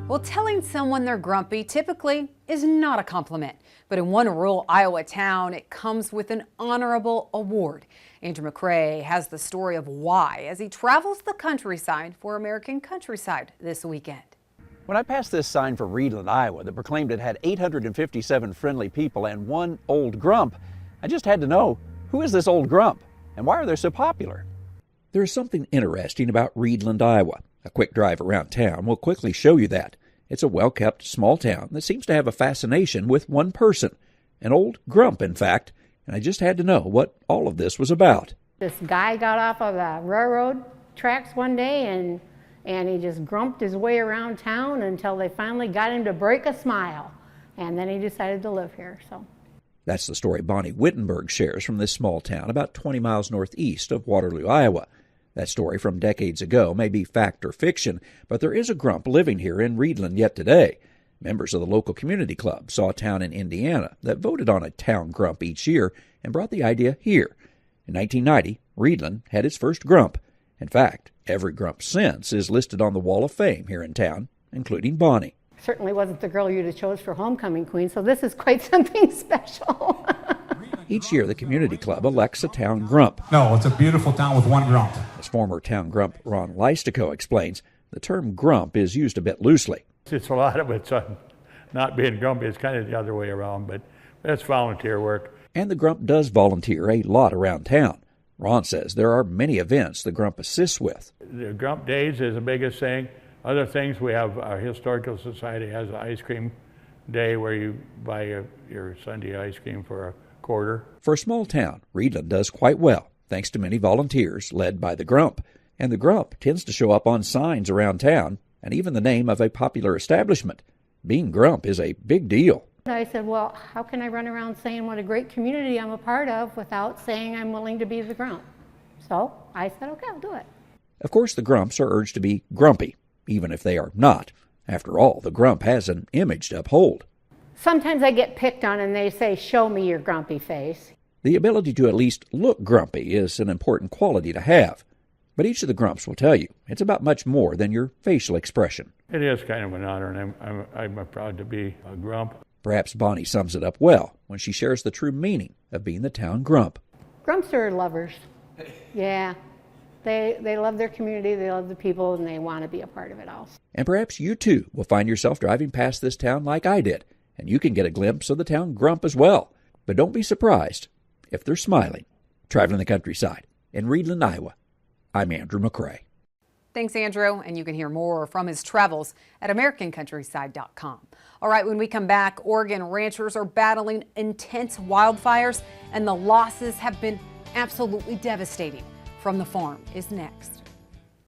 Well, telling someone they're grumpy typically is not a compliment, but in one rural Iowa town, it comes with an honorable award. Andrew McCrae has the story of why as he travels the countryside for American Countryside this weekend. When I passed this sign for Readlyn, Iowa, that proclaimed it had 857 friendly people and one old grump, I just had to know, who is this old grump and why are they so popular? There is something interesting about Readlyn, Iowa. A quick drive around town will quickly show you that. It's a well-kept small town that seems to have a fascination with one person, an old grump, in fact, and I just had to know what all of this was about. This guy got off of the railroad tracks one day and he just grumped his way around town until they finally got him to break a smile, and then he decided to live here. So that's the story Bonnie Wittenberg shares from this small town about 20 miles northeast of Waterloo, Iowa. That story from decades ago may be fact or fiction, but there is a grump living here in Readlyn yet today. Members of the local community club saw a town in Indiana that voted on a town grump each year and brought the idea here. In 1990, Readlyn had its first grump. In fact, every grump since is listed on the Wall of Fame here in town, including Bonnie. Certainly wasn't the girl you'd have chose for homecoming queen, so this is quite something special. Each year, the community club elects a town grump. No, it's a beautiful town with one grump. As former town grump Ron Leistico explains, the term grump is used a bit loosely. It's a lot of it's not being grumpy. It's kind of the other way around, but that's volunteer work. And the grump does volunteer a lot around town. Ron says there are many events the grump assists with. The grump days is the biggest thing. Other things, we have our historical society has an ice cream day where you buy your Sunday ice cream for a quarter. For a small town, Readlyn does quite well, thanks to many volunteers led by the grump. And the grump tends to show up on signs around town and even the name of a popular establishment. Being grump is a big deal. I said, well, how can I run around saying what a great community I'm a part of without saying I'm willing to be the grump? So I said, okay, I'll do it. Of course, the grumps are urged to be grumpy, even if they are not. After all, the grump has an image to uphold. Sometimes I get picked on and they say, show me your grumpy face. The ability to at least look grumpy is an important quality to have. But each of the grumps will tell you it's about much more than your facial expression. It is kind of an honor, and I'm proud to be a grump. Perhaps Bonnie sums it up well when she shares the true meaning of being the town grump. Grumps are lovers. Yeah. They love their community, they love the people, and they want to be a part of it all. And perhaps you too will find yourself driving past this town like I did, and you can get a glimpse of the town grump as well. But don't be surprised if they're smiling. Traveling the countryside in Readlyn, Iowa, I'm Andrew McCrae. Thanks, Andrew, and you can hear more from his travels at AmericanCountryside.com. All right, when we come back, Oregon ranchers are battling intense wildfires, and the losses have been absolutely devastating. From the Farm is next.